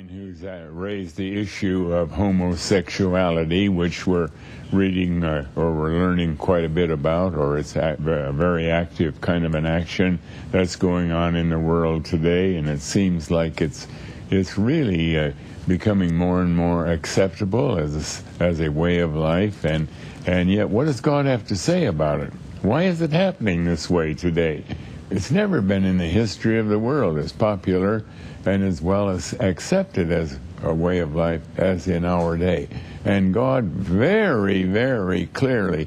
Who's raised the issue of homosexuality, which we're reading or we're learning quite a bit about, or it's a very active kind of an action that's going on in the world today, and it seems like it's really becoming more and more acceptable as a way of life, and yet what does God have to say about it? Why is it happening this way today? It's never been in the history of the world as popular and as well as accepted as a way of life as in our day. And God very, very clearly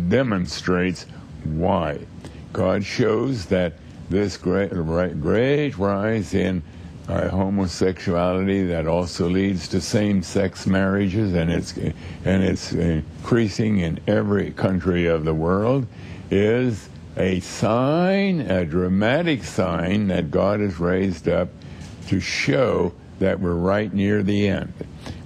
demonstrates why. God shows that this great rise in homosexuality that also leads to same-sex marriages, and it's increasing in every country of the world, is a sign, a dramatic sign that God has raised up to show that we're right near the end.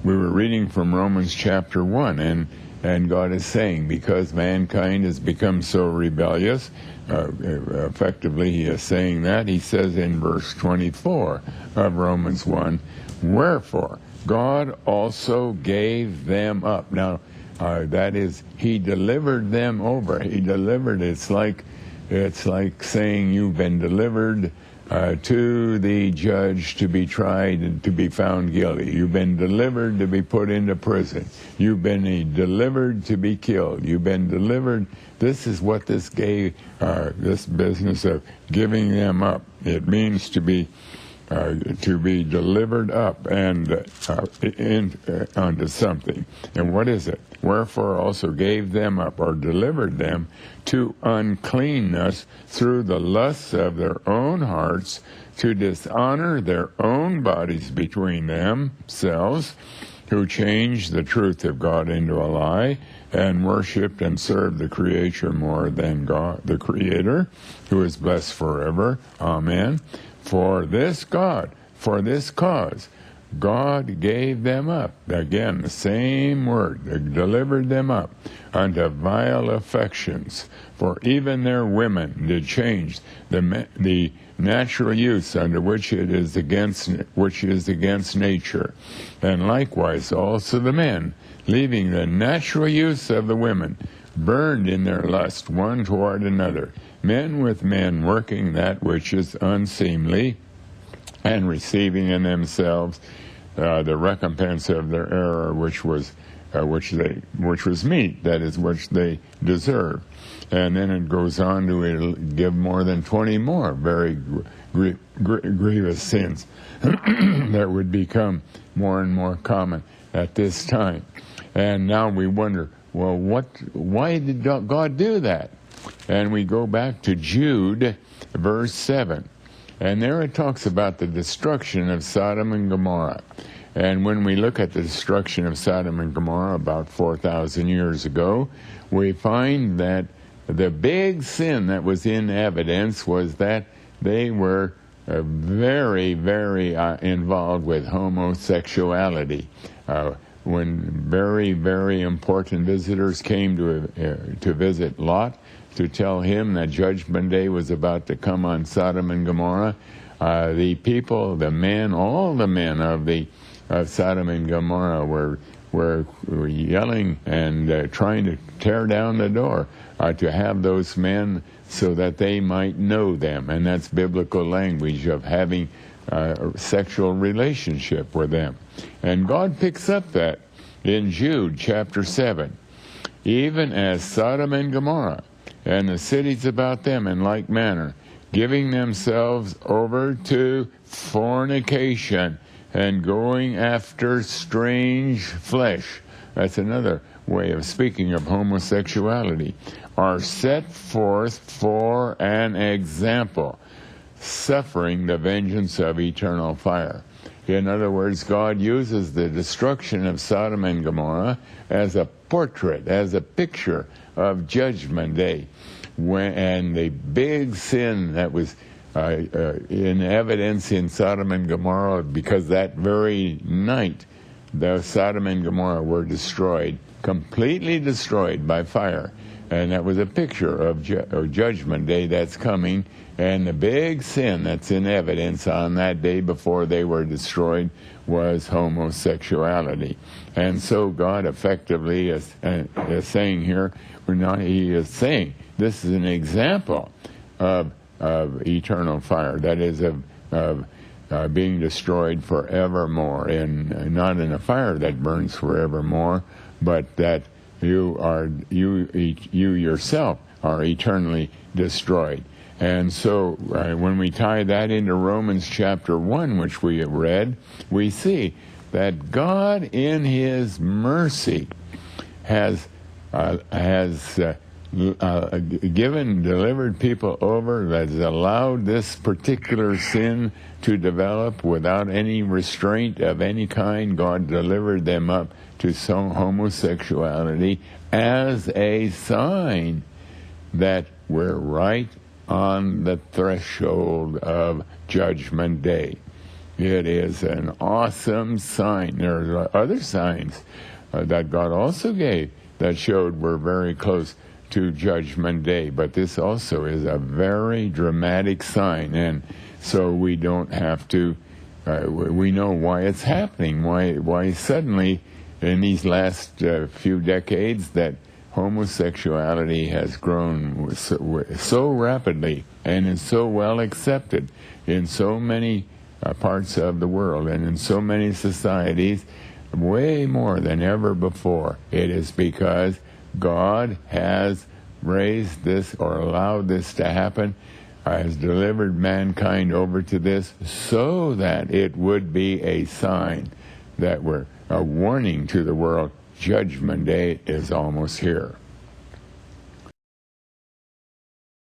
We were reading from Romans chapter 1, and God is saying, because mankind has become so rebellious, effectively he is saying that. He says in verse 24 of Romans 1, wherefore God also gave them up. Now, that is, he delivered them over. He delivered, it's like saying you've been delivered to the judge to be tried and to be found guilty. You've been delivered to be put into prison. You've been delivered to be killed. You've been delivered. This is what this business of giving them up. It means to be delivered up and onto something. And what is it? Wherefore also gave them up, or delivered them, to uncleanness through the lusts of their own hearts, to dishonor their own bodies between themselves, who changed the truth of God into a lie, and worshipped and served the Creator more than God, the Creator, who is blessed forever. Amen. For this cause, God gave them up. Again, the same word. They delivered them up unto vile affections. For even their women did change the natural use under which is against nature. And likewise also the men, leaving the natural use of the women, burned in their lust one toward another, men with men, working that which is unseemly, and receiving in themselves the recompense of their error, which was meat, that is, which they deserve. And then it goes on to give more than 20 more very grievous sins that would become more and more common at this time. And now we wonder, well, why did God do that? And we go back to Jude, verse 7. And there it talks about the destruction of Sodom and Gomorrah. And when we look at the destruction of Sodom and Gomorrah about 4,000 years ago, we find that the big sin that was in evidence was that they were very, very involved with homosexuality. When very, very important visitors came to visit Lot, to tell him that Judgment Day was about to come on Sodom and Gomorrah, the people, the men, all the men of Sodom and Gomorrah were yelling and trying to tear down the door to have those men so that they might know them. And that's biblical language of having a sexual relationship with them. And God picks up that in Jude chapter 7. Even as Sodom and Gomorrah and the cities about them in like manner, giving themselves over to fornication and going after strange flesh. That's another way of speaking of homosexuality. Are set forth for an example, suffering the vengeance of eternal fire. In other words, God uses the destruction of Sodom and Gomorrah as a portrait, as a picture of Judgment Day, and the big sin that was in evidence in Sodom and Gomorrah, because that very night the Sodom and Gomorrah were destroyed, completely destroyed by fire. And that was a picture of Judgment Day that's coming And the big sin that's in evidence on that day before they were destroyed was homosexuality. And so God effectively is saying here, he is saying this is an example of eternal fire, that is of being destroyed forevermore, and not in a fire that burns forevermore, but that you yourself are eternally destroyed. And so when we tie that into Romans chapter 1, which we have read, we see that God in his mercy has delivered people over, has allowed this particular sin to develop without any restraint of any kind. God delivered them up to some homosexuality as a sign that we're right on the threshold of Judgment Day. It is an awesome sign. There are other signs that God also gave that showed we're very close to Judgment Day, but this also is a very dramatic sign, and so we don't have to, we know why it's happening, why suddenly in these last few decades that homosexuality has grown so rapidly and is so well accepted in so many parts of the world and in so many societies, way more than ever before. It is because God has raised this or allowed this to happen, has delivered mankind over to this so that it would be a sign that we're a warning to the world. Judgment Day is almost here.